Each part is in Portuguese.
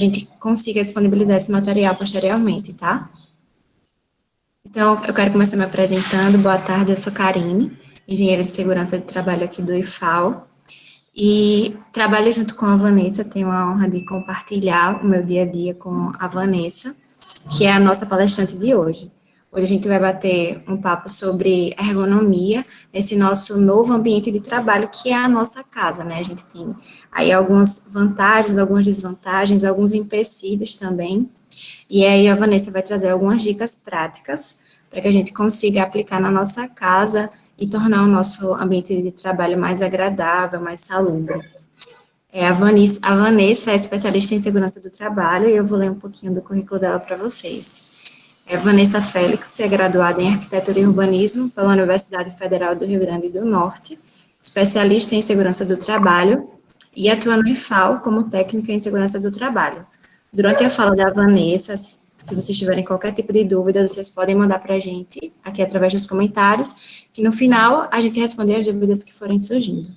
gente consiga disponibilizar esse material posteriormente, tá? Então, eu quero começar me apresentando. Boa tarde, eu sou Karine, engenheira de segurança de trabalho aqui do IFAL, e trabalho junto com a Vanessa, tenho a honra de compartilhar o meu dia a dia com a Vanessa, que é a nossa palestrante de hoje. Hoje a gente vai bater um papo sobre ergonomia nesse nosso novo ambiente de trabalho, que é a nossa casa, né? A gente tem aí algumas vantagens, algumas desvantagens, alguns empecilhos também. E aí a Vanessa vai trazer algumas dicas práticas para que a gente consiga aplicar na nossa casa e tornar o nosso ambiente de trabalho mais agradável, mais salubre. A Vanessa é especialista em segurança do trabalho e eu vou ler um pouquinho do currículo dela para vocês. Vanessa Félix é graduada em Arquitetura e Urbanismo pela Universidade Federal do Rio Grande do Norte, especialista em segurança do trabalho e atua no IFAL como técnica em segurança do trabalho. Durante a fala da Vanessa, se vocês tiverem qualquer tipo de dúvida, vocês podem mandar para a gente aqui através dos comentários, que no final a gente responde as dúvidas que forem surgindo.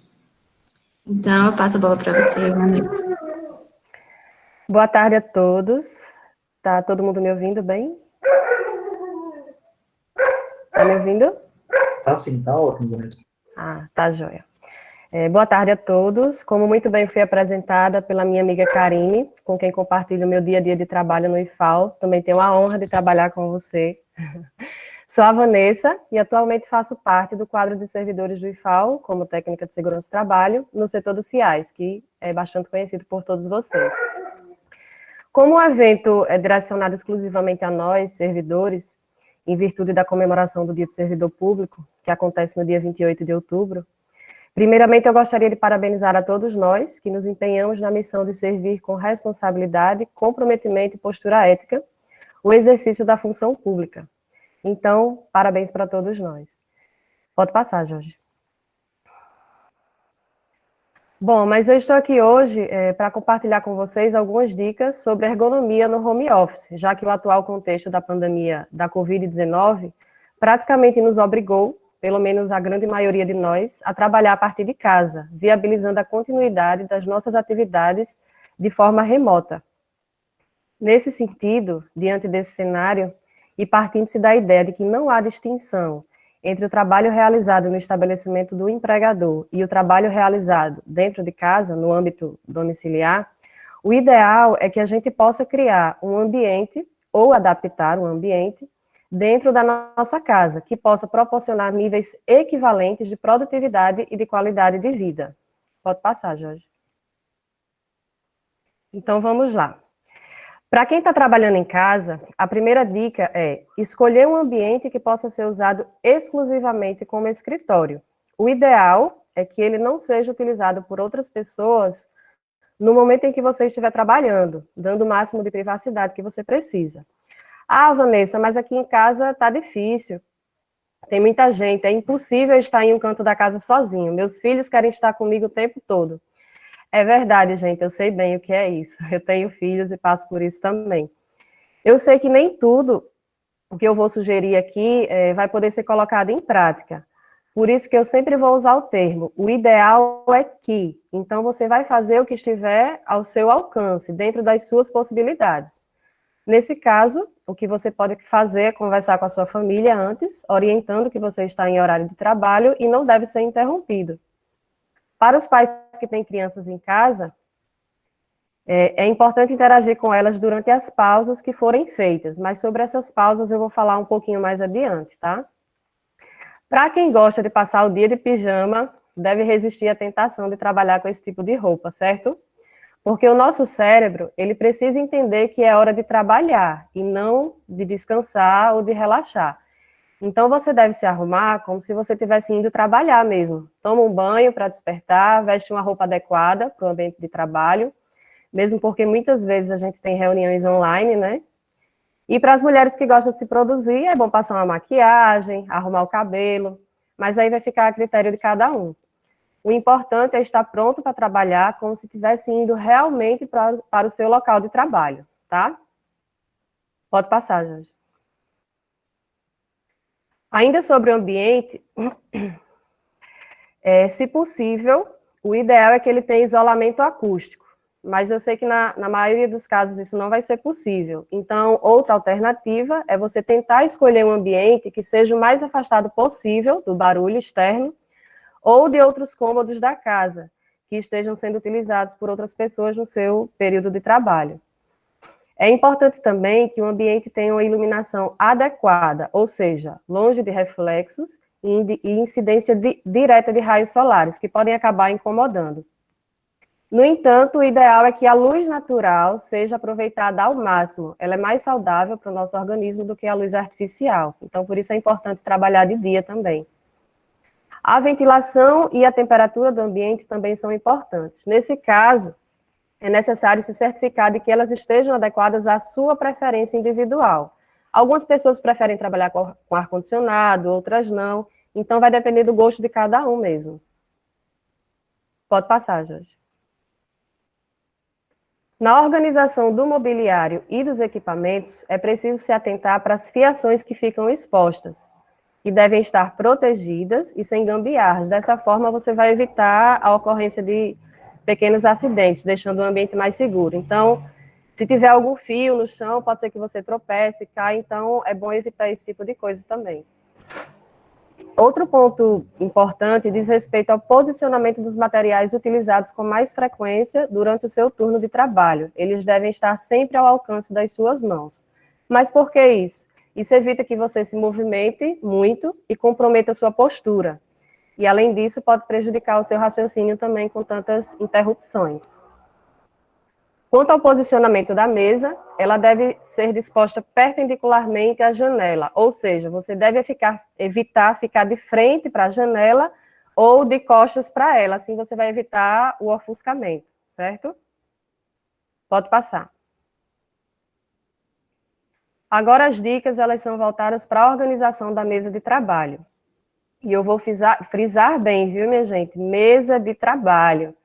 Então, eu passo a bola para você, Vanessa. Boa tarde a todos. Tá todo mundo me ouvindo bem? Tá me ouvindo? Tá sim, tá ótimo, Vanessa. Tá joia. Boa tarde a todos. Como muito bem fui apresentada pela minha amiga Karine, com quem compartilho o meu dia a dia de trabalho no IFAL, também tenho a honra de trabalhar com você. Sou a Vanessa e atualmente faço parte do quadro de servidores do IFAL, como técnica de segurança do trabalho, no setor do CIAS, que é bastante conhecido por todos vocês. Como o evento é direcionado exclusivamente a nós, servidores, em virtude da comemoração do Dia do Servidor Público, que acontece no dia 28 de outubro, primeiramente eu gostaria de parabenizar a todos nós que nos empenhamos na missão de servir com responsabilidade, comprometimento e postura ética o exercício da função pública. Então, parabéns para todos nós. Pode passar, Jorge. Bom, mas eu estou aqui hoje para compartilhar com vocês algumas dicas sobre ergonomia no home office, já que o atual contexto da pandemia da Covid-19 praticamente nos obrigou, pelo menos a grande maioria de nós, a trabalhar a partir de casa, viabilizando a continuidade das nossas atividades de forma remota. Nesse sentido, diante desse cenário, e partindo-se da ideia de que não há distinção entre o trabalho realizado no estabelecimento do empregador e o trabalho realizado dentro de casa, no âmbito domiciliar, o ideal é que a gente possa criar um ambiente, ou adaptar um ambiente, dentro da nossa casa, que possa proporcionar níveis equivalentes de produtividade e de qualidade de vida. Pode passar, Jorge. Então, vamos lá. Para quem está trabalhando em casa, a primeira dica é escolher um ambiente que possa ser usado exclusivamente como escritório. O ideal é que ele não seja utilizado por outras pessoas no momento em que você estiver trabalhando, dando o máximo de privacidade que você precisa. Vanessa, mas aqui em casa está difícil, tem muita gente, é impossível estar em um canto da casa sozinho, meus filhos querem estar comigo o tempo todo. É verdade, gente, eu sei bem o que é isso. Eu tenho filhos e passo por isso também. Eu sei que nem tudo o que eu vou sugerir aqui vai poder ser colocado em prática. Por isso que eu sempre vou usar o termo, o ideal é que. Então, você vai fazer o que estiver ao seu alcance, dentro das suas possibilidades. Nesse caso, o que você pode fazer é conversar com a sua família antes, orientando que você está em horário de trabalho e não deve ser interrompido. Para os pais que têm crianças em casa, é importante interagir com elas durante as pausas que forem feitas, mas sobre essas pausas eu vou falar um pouquinho mais adiante, tá? Para quem gosta de passar o dia de pijama, deve resistir à tentação de trabalhar com esse tipo de roupa, certo? Porque o nosso cérebro, ele precisa entender que é hora de trabalhar e não de descansar ou de relaxar. Então, você deve se arrumar como se você estivesse indo trabalhar mesmo. Toma um banho para despertar, veste uma roupa adequada para o ambiente de trabalho, mesmo porque muitas vezes a gente tem reuniões online, né? E para as mulheres que gostam de se produzir, é bom passar uma maquiagem, arrumar o cabelo, mas aí vai ficar a critério de cada um. O importante é estar pronto para trabalhar como se estivesse indo realmente para o seu local de trabalho, tá? Pode passar, Jorge. Ainda sobre o ambiente, se possível, o ideal é que ele tenha isolamento acústico. mas eu sei que na maioria dos casos isso não vai ser possível. Então, outra alternativa é você tentar escolher um ambiente que seja o mais afastado possível do barulho externo ou de outros cômodos da casa, que estejam sendo utilizados por outras pessoas no seu período de trabalho. É importante também que o ambiente tenha uma iluminação adequada, ou seja, longe de reflexos e incidência direta de raios solares, que podem acabar incomodando. No entanto, o ideal é que a luz natural seja aproveitada ao máximo. Ela é mais saudável para o nosso organismo do que a luz artificial. Então, por isso é importante trabalhar de dia também. A ventilação e a temperatura do ambiente também são importantes. Nesse caso, é necessário se certificar de que elas estejam adequadas à sua preferência individual. Algumas pessoas preferem trabalhar com ar-condicionado, outras não. Então, vai depender do gosto de cada um mesmo. Pode passar, Jorge. Na organização do mobiliário e dos equipamentos, é preciso se atentar para as fiações que ficam expostas, que devem estar protegidas e sem gambiarras. Dessa forma, você vai evitar a ocorrência de pequenos acidentes, deixando o ambiente mais seguro. Então, se tiver algum fio no chão, pode ser que você tropece, caia, então é bom evitar esse tipo de coisa também. Outro ponto importante diz respeito ao posicionamento dos materiais utilizados com mais frequência durante o seu turno de trabalho. Eles devem estar sempre ao alcance das suas mãos. Mas por que isso? Isso evita que você se movimente muito e comprometa a sua postura. E, além disso, pode prejudicar o seu raciocínio também com tantas interrupções. Quanto ao posicionamento da mesa, ela deve ser disposta perpendicularmente à janela, ou seja, você deve evitar ficar de frente para a janela ou de costas para ela, assim você vai evitar o ofuscamento, certo? Pode passar. Agora as dicas, elas são voltadas para a organização da mesa de trabalho. E eu vou frisar bem, viu, minha gente? Mesa de trabalho.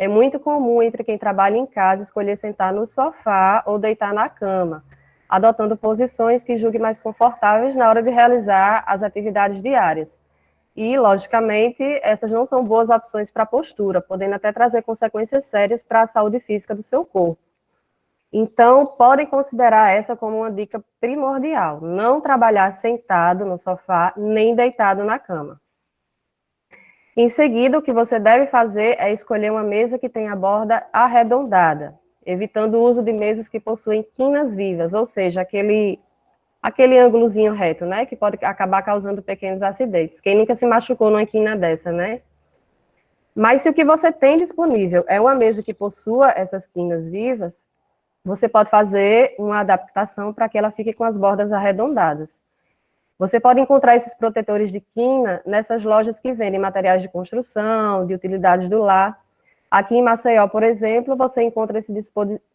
É muito comum entre quem trabalha em casa escolher sentar no sofá ou deitar na cama, adotando posições que julgue mais confortáveis na hora de realizar as atividades diárias. E, logicamente, essas não são boas opções para a postura, podendo até trazer consequências sérias para a saúde física do seu corpo. Então, podem considerar essa como uma dica primordial, não trabalhar sentado no sofá, nem deitado na cama. Em seguida, o que você deve fazer é escolher uma mesa que tenha a borda arredondada, evitando o uso de mesas que possuem quinas vivas, ou seja, aquele ângulozinho reto, né, que pode acabar causando pequenos acidentes. Quem nunca se machucou numa quina dessa, né? Mas se o que você tem disponível é uma mesa que possua essas quinas vivas, você pode fazer uma adaptação para que ela fique com as bordas arredondadas. Você pode encontrar esses protetores de quina nessas lojas que vendem materiais de construção, de utilidades do lar. Aqui em Maceió, por exemplo, você encontra esse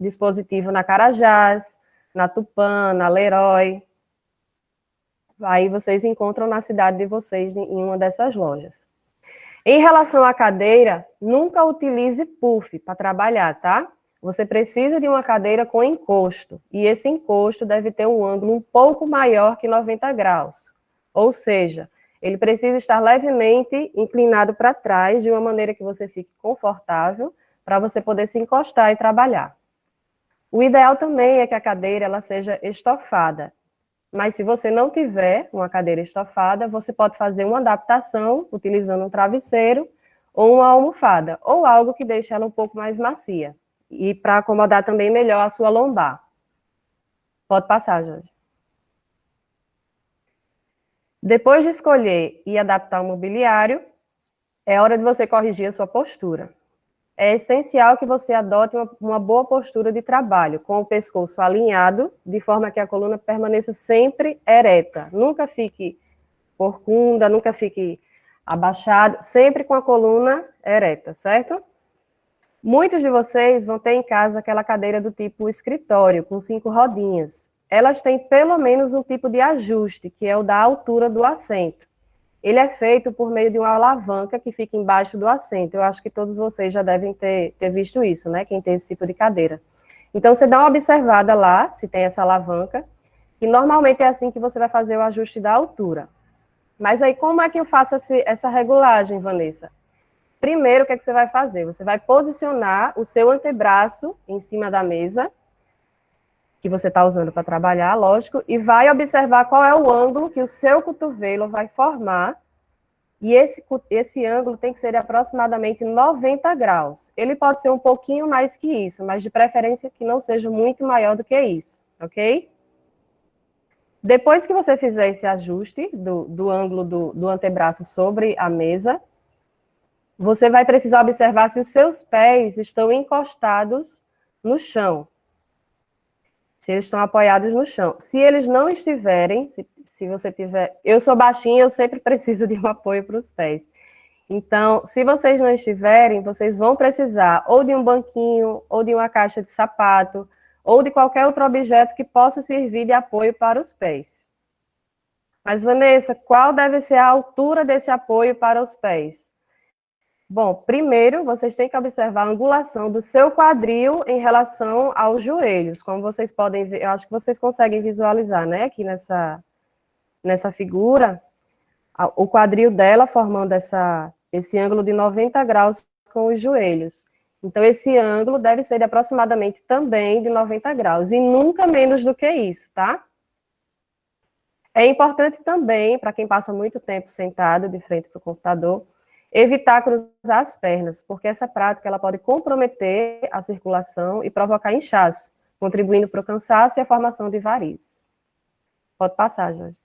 dispositivo na Carajás, na Tupã, na Leroy. Aí vocês encontram na cidade de vocês em uma dessas lojas. Em relação à cadeira, nunca utilize puff para trabalhar, tá? Você precisa de uma cadeira com encosto, e esse encosto deve ter um ângulo um pouco maior que 90 graus. Ou seja, ele precisa estar levemente inclinado para trás, de uma maneira que você fique confortável, para você poder se encostar e trabalhar. O ideal também é que a cadeira ela seja estofada, mas se você não tiver uma cadeira estofada, você pode fazer uma adaptação, utilizando um travesseiro ou uma almofada, ou algo que deixe ela um pouco mais macia. E para acomodar também melhor a sua lombar. Pode passar, Jorge. Depois de escolher e adaptar o mobiliário, é hora de você corrigir a sua postura. É essencial que você adote uma boa postura de trabalho, com o pescoço alinhado, de forma que a coluna permaneça sempre ereta. Nunca fique corcunda, nunca fique abaixado, sempre com a coluna ereta, certo? Muitos de vocês vão ter em casa aquela cadeira do tipo escritório, com 5 rodinhas. Elas têm pelo menos um tipo de ajuste, que é o da altura do assento. Ele é feito por meio de uma alavanca que fica embaixo do assento. Eu acho que todos vocês já devem ter visto isso, né? Quem tem esse tipo de cadeira. Então, você dá uma observada lá, se tem essa alavanca, e normalmente é assim que você vai fazer o ajuste da altura. Mas aí, como é que eu faço essa regulagem, Vanessa? primeiro, o que é que você vai fazer? Você vai posicionar o seu antebraço em cima da mesa, que você está usando para trabalhar, lógico, e vai observar qual é o ângulo que o seu cotovelo vai formar. E esse ângulo tem que ser de aproximadamente 90 graus. Ele pode ser um pouquinho mais que isso, mas de preferência que não seja muito maior do que isso, ok? Depois que você fizer esse ajuste do ângulo do antebraço sobre a mesa, você vai precisar observar se os seus pés estão encostados no chão. Se eles estão apoiados no chão. Se eles não estiverem, se você tiver... Eu sou baixinha, eu sempre preciso de um apoio para os pés. Então, se vocês não estiverem, vocês vão precisar ou de um banquinho, ou de uma caixa de sapato, ou de qualquer outro objeto que possa servir de apoio para os pés. Mas, Vanessa, qual deve ser a altura desse apoio para os pés? Bom, primeiro, vocês têm que observar a angulação do seu quadril em relação aos joelhos. Como vocês podem ver, eu acho que vocês conseguem visualizar, né? Aqui nessa figura, o quadril dela formando esse ângulo de 90 graus com os joelhos. Então, esse ângulo deve ser de aproximadamente também de 90 graus, e nunca menos do que isso, tá? É importante também, para quem passa muito tempo sentado de frente para o computador, evitar cruzar as pernas, porque essa prática ela pode comprometer a circulação e provocar inchaço, contribuindo para o cansaço e a formação de varizes. Pode passar, Jorge.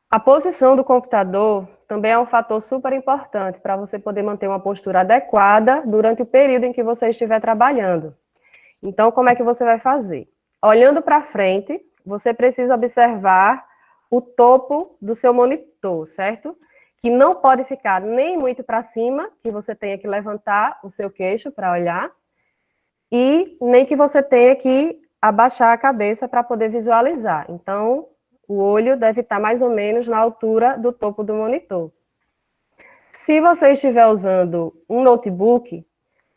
A posição do computador também é um fator super importante para você poder manter uma postura adequada durante o período em que você estiver trabalhando. Então, como é que você vai fazer? Olhando para frente, você precisa observar o topo do seu monitor, certo? Que não pode ficar nem muito para cima, que você tenha que levantar o seu queixo para olhar, e nem que você tenha que abaixar a cabeça para poder visualizar. Então, o olho deve estar mais ou menos na altura do topo do monitor. Se você estiver usando um notebook,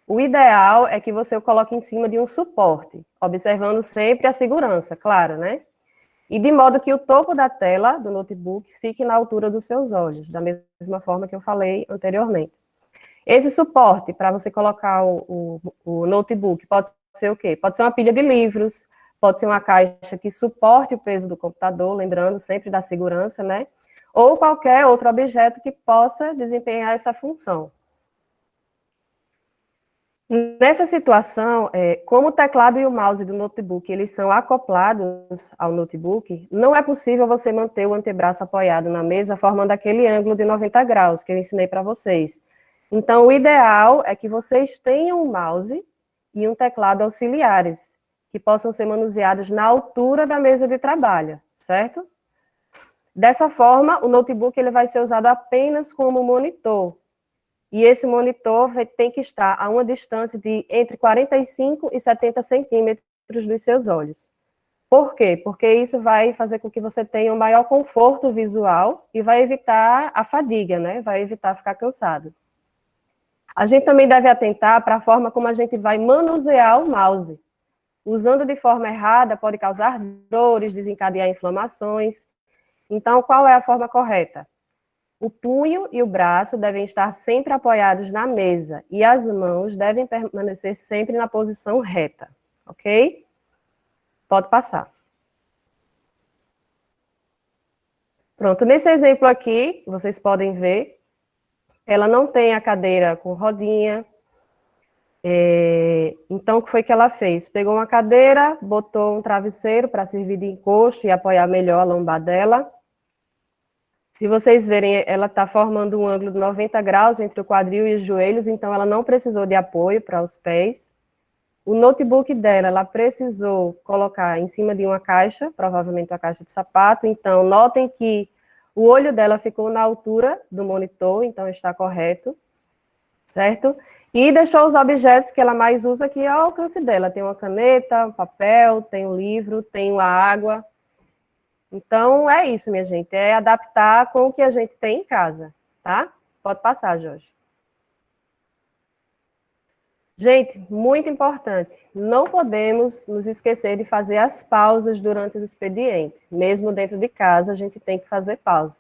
o ideal é que você o coloque em cima de um suporte, observando sempre a segurança, claro, né? E de modo que o topo da tela do notebook fique na altura dos seus olhos, da mesma forma que eu falei anteriormente. Esse suporte, para você colocar o notebook, pode ser o quê? Pode ser uma pilha de livros, pode ser uma caixa que suporte o peso do computador, lembrando sempre da segurança, né? Ou qualquer outro objeto que possa desempenhar essa função. Nessa situação, como o teclado e o mouse do notebook, eles são acoplados ao notebook, não é possível você manter o antebraço apoiado na mesa, formando aquele ângulo de 90 graus que eu ensinei para vocês. Então, o ideal é que vocês tenham um mouse e um teclado auxiliares, que possam ser manuseados na altura da mesa de trabalho, certo? Dessa forma, o notebook ele vai ser usado apenas como monitor. E esse monitor tem que estar a uma distância de entre 45 e 70 centímetros dos seus olhos. Por quê? Porque isso vai fazer com que você tenha um maior conforto visual e vai evitar a fadiga, né? Vai evitar ficar cansado. A gente também deve atentar para a forma como a gente vai manusear o mouse. Usando de forma errada pode causar dores, desencadear inflamações. Então, qual é a forma correta? O punho e o braço devem estar sempre apoiados na mesa e as mãos devem permanecer sempre na posição reta, ok? Pode passar. Pronto, nesse exemplo aqui, vocês podem ver, ela não tem a cadeira com rodinha. Então, o que foi que ela fez? Pegou uma cadeira, botou um travesseiro para servir de encosto e apoiar melhor a lombar dela. Se vocês verem, ela está formando um ângulo de 90 graus entre o quadril e os joelhos, então ela não precisou de apoio para os pés. O notebook dela, ela precisou colocar em cima de uma caixa, provavelmente uma caixa de sapato, então notem que o olho dela ficou na altura do monitor, então está correto, certo? E deixou os objetos que ela mais usa aqui ao alcance dela. Tem uma caneta, um papel, tem um livro, tem uma água. Então, é isso, minha gente, é adaptar com o que a gente tem em casa, tá? Pode passar, Jorge. Gente, muito importante, não podemos nos esquecer de fazer as pausas durante o expediente. Mesmo dentro de casa, a gente tem que fazer pausa.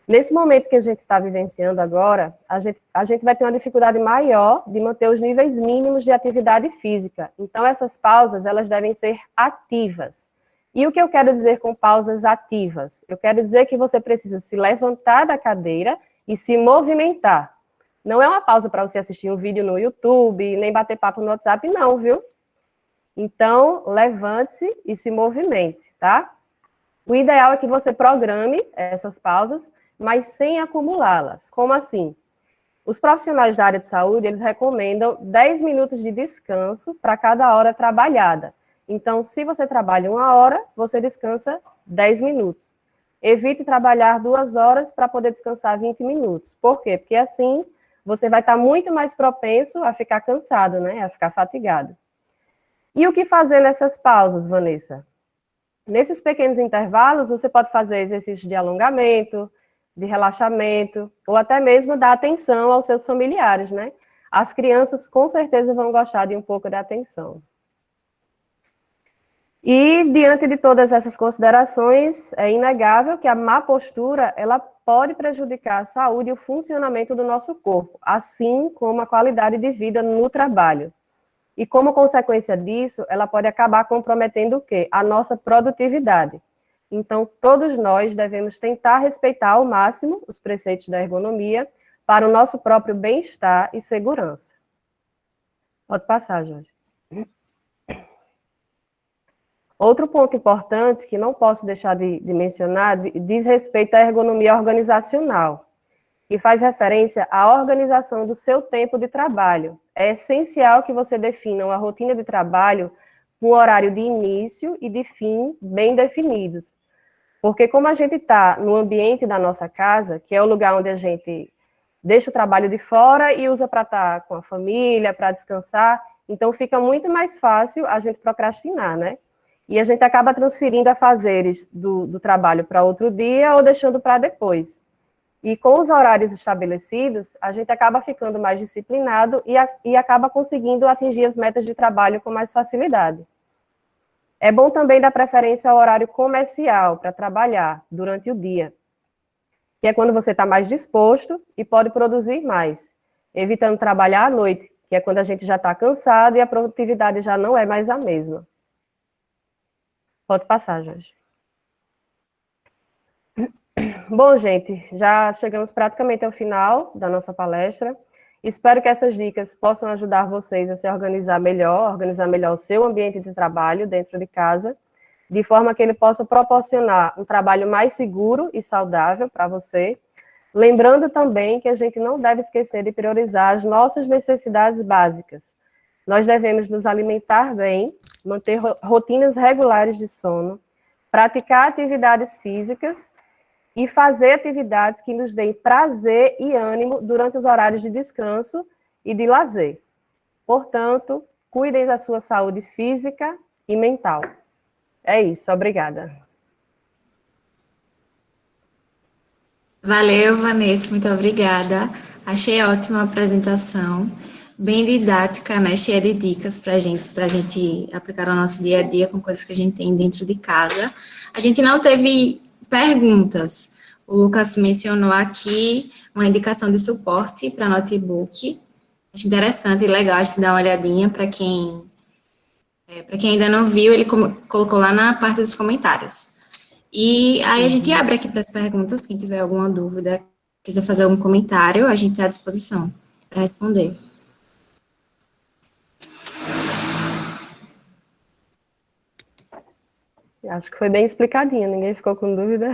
Nesse momento que a gente está vivenciando agora, a gente vai ter uma dificuldade maior de manter os níveis mínimos de atividade física. Então, essas pausas, elas devem ser ativas. E o que eu quero dizer com pausas ativas? Eu quero dizer que você precisa se levantar da cadeira e se movimentar. Não é uma pausa para você assistir um vídeo no YouTube, nem bater papo no WhatsApp, não, viu? Então, levante-se e se movimente, tá? O ideal é que você programe essas pausas, mas sem acumulá-las. Como assim? Os profissionais da área de saúde, eles recomendam 10 minutos de descanso para cada hora trabalhada. Então, se você trabalha 1 hora, você descansa 10 minutos. Evite trabalhar 2 horas para poder descansar 20 minutos. Por quê? Porque assim, você vai estar muito mais propenso a ficar cansado, né? A ficar fatigado. E o que fazer nessas pausas, Vanessa? Nesses pequenos intervalos, você pode fazer exercícios de alongamento, de relaxamento, ou até mesmo dar atenção aos seus familiares, né? As crianças, com certeza, vão gostar de um pouco de atenção. E, diante de todas essas considerações, é inegável que a má postura, ela pode prejudicar a saúde e o funcionamento do nosso corpo, assim como a qualidade de vida no trabalho. E, como consequência disso, ela pode acabar comprometendo o quê? A nossa produtividade. Então, todos nós devemos tentar respeitar ao máximo os preceitos da ergonomia para o nosso próprio bem-estar e segurança. Pode passar, Jorge. Outro ponto importante que não posso deixar de mencionar diz respeito à ergonomia organizacional, que faz referência à organização do seu tempo de trabalho. É essencial que você defina uma rotina de trabalho com horário de início e de fim bem definidos. Porque como a gente está no ambiente da nossa casa, que é o lugar onde a gente deixa o trabalho de fora e usa para estar com a família, para descansar, então fica muito mais fácil a gente procrastinar, né? E a gente acaba transferindo afazeres do trabalho para outro dia ou deixando para depois. E com os horários estabelecidos, a gente acaba ficando mais disciplinado e acaba conseguindo atingir as metas de trabalho com mais facilidade. É bom também dar preferência ao horário comercial para trabalhar durante o dia, que é quando você está mais disposto e pode produzir mais, evitando trabalhar à noite, que é quando a gente já está cansado e a produtividade já não é mais a mesma. Pode passar, Jorge. Bom, gente, já chegamos praticamente ao final da nossa palestra. Espero que essas dicas possam ajudar vocês a se organizar melhor o seu ambiente de trabalho dentro de casa, de forma que ele possa proporcionar um trabalho mais seguro e saudável para você. Lembrando também que a gente não deve esquecer de priorizar as nossas necessidades básicas. Nós devemos nos alimentar bem, manter rotinas regulares de sono, praticar atividades físicas e fazer atividades que nos deem prazer e ânimo durante os horários de descanso e de lazer. Portanto, cuidem da sua saúde física e mental. É isso, obrigada. Valeu, Vanessa, muito obrigada. Achei ótima a apresentação, bem didática, né? Cheia de dicas para a gente aplicar no nosso dia a dia com coisas que a gente tem dentro de casa. A gente não teve perguntas. O Lucas mencionou aqui uma indicação de suporte para notebook. Acho interessante e legal, a gente dar uma olhadinha para quem ainda não viu, ele colocou lá na parte dos comentários. E aí a gente abre aqui para as perguntas, quem tiver alguma dúvida, quiser fazer algum comentário, a gente está à disposição para responder. Acho que foi bem explicadinho, ninguém ficou com dúvida.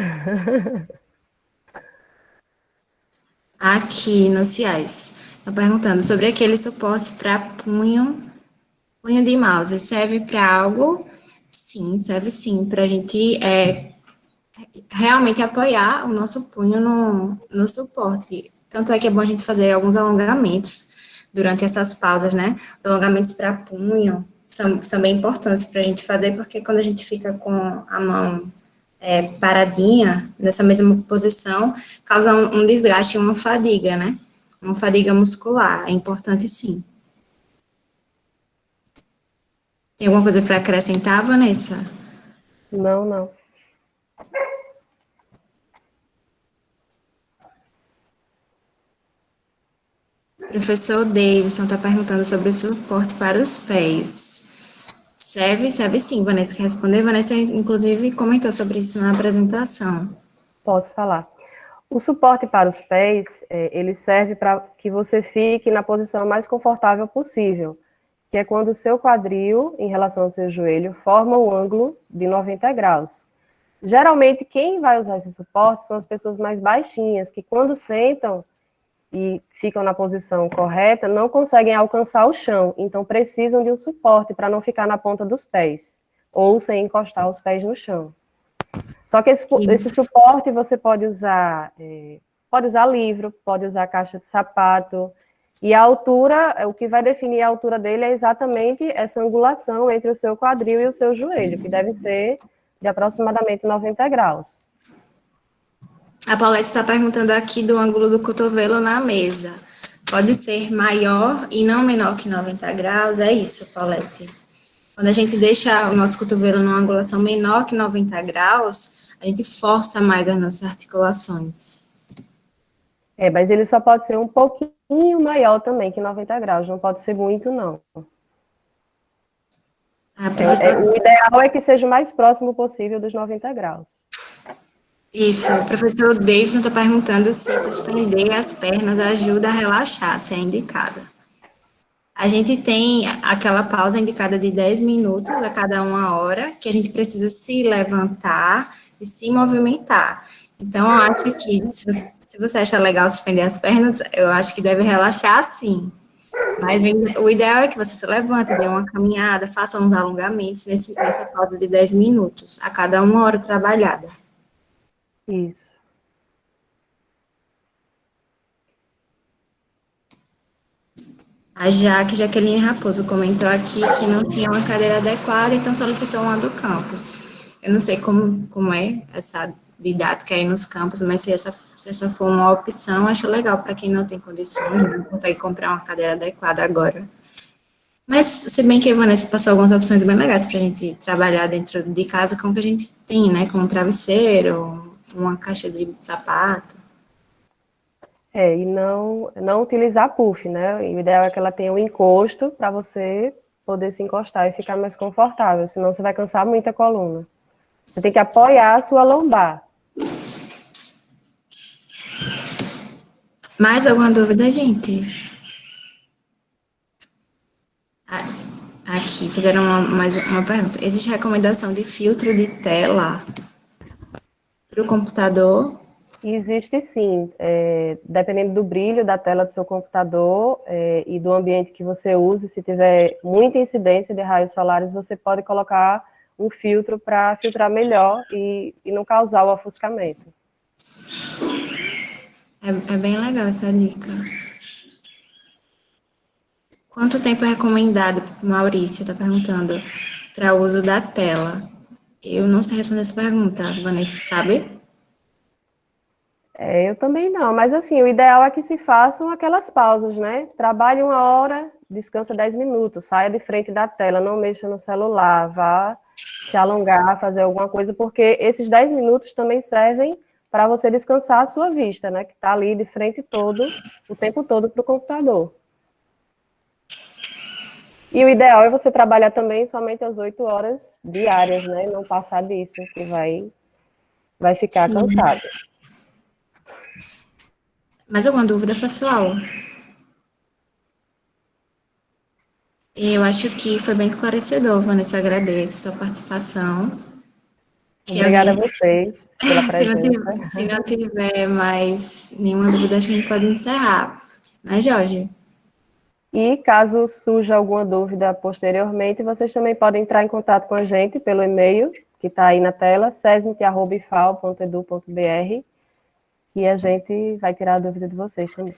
Aqui no CIAS, estão perguntando sobre aqueles suportes para punho de mouse. Serve para algo? Sim, serve sim, para a gente realmente apoiar o nosso punho no suporte. Tanto é que é bom a gente fazer alguns alongamentos durante essas pausas, né? Alongamentos para punho são bem importantes para a gente fazer, porque quando a gente fica com a mão paradinha, nessa mesma posição, causa um desgaste e uma fadiga, né? Uma fadiga muscular. É importante sim. Tem alguma coisa para acrescentar, Vanessa? Não. Professor Davidson está perguntando sobre o suporte para os pés. Serve sim, Vanessa quer responder. Vanessa, inclusive, comentou sobre isso na apresentação. Posso falar. O suporte para os pés, ele serve para que você fique na posição mais confortável possível, que é quando o seu quadril, em relação ao seu joelho, forma um ângulo de 90 graus. Geralmente, quem vai usar esse suporte são as pessoas mais baixinhas, que quando sentam e ficam na posição correta, não conseguem alcançar o chão, então precisam de um suporte para não ficar na ponta dos pés, ou sem encostar os pés no chão. Só que esse suporte você pode usar livro, pode usar caixa de sapato, e a altura, o que vai definir a altura dele é exatamente essa angulação entre o seu quadril e o seu joelho, que deve ser de aproximadamente 90 graus. A Paulette está perguntando aqui do ângulo do cotovelo na mesa. Pode ser maior e não menor que 90 graus? É isso, Paulette. Quando a gente deixa o nosso cotovelo numa angulação menor que 90 graus, a gente força mais as nossas articulações. Mas ele só pode ser um pouquinho maior também que 90 graus, não pode ser muito, não. O ideal é que seja o mais próximo possível dos 90 graus. Isso, o professor Davidson está perguntando se suspender as pernas ajuda a relaxar, se é indicado. A gente tem aquela pausa indicada de 10 minutos a cada 1 hora, que a gente precisa se levantar e se movimentar. Então, eu acho que, se você acha legal suspender as pernas, eu acho que deve relaxar, sim. Mas o ideal é que você se levante, dê uma caminhada, faça uns alongamentos nessa pausa de 10 minutos, a cada 1 hora trabalhada. Isso. A Jaqueline Raposo comentou aqui que não tinha uma cadeira adequada, então solicitou uma do campus. Eu não sei como é essa didática aí nos campos, mas se essa for uma opção, acho legal para quem não tem condições, não consegue comprar uma cadeira adequada agora. Mas, se bem que a Vanessa passou algumas opções bem legais para a gente trabalhar dentro de casa com o que a gente tem, né? Como um travesseiro, uma caixa de sapato. E não utilizar puff, né? E o ideal é que ela tenha um encosto para você poder se encostar e ficar mais confortável, senão você vai cansar muito a coluna. Você tem que apoiar a sua lombar. Mais alguma dúvida, gente? Aqui, fizeram mais uma pergunta. Existe recomendação de filtro de tela para o computador? Existe sim, dependendo do brilho da tela do seu computador e do ambiente que você use, se tiver muita incidência de raios solares, você pode colocar um filtro para filtrar melhor e não causar o ofuscamento. É bem legal essa dica. Quanto tempo é recomendado, Maurício está perguntando, para o uso da tela? Eu não sei responder essa pergunta, Vanessa, sabe? Eu também não, mas assim, o ideal é que se façam aquelas pausas, né? Trabalhe 1 hora, descansa 10 minutos, saia de frente da tela, não mexa no celular, vá se alongar, fazer alguma coisa, porque esses 10 minutos também servem para você descansar a sua vista, né? Que está ali de frente o tempo todo para o computador. E o ideal é você trabalhar também somente as 8 horas diárias, né? Não passar disso, que vai ficar cansado. Mais alguma dúvida, pessoal? Eu acho que foi bem esclarecedor, Vanessa, agradeço a sua participação. Obrigada a vocês pela presença. Se não tiver mais nenhuma dúvida, acho que a gente pode encerrar. Né, Jorge? E caso surja alguma dúvida posteriormente, vocês também podem entrar em contato com a gente pelo e-mail, que está aí na tela, sesmit@ifal.edu.br, e a gente vai tirar a dúvida de vocês também.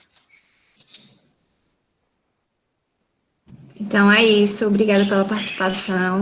Então é isso, obrigada pela participação.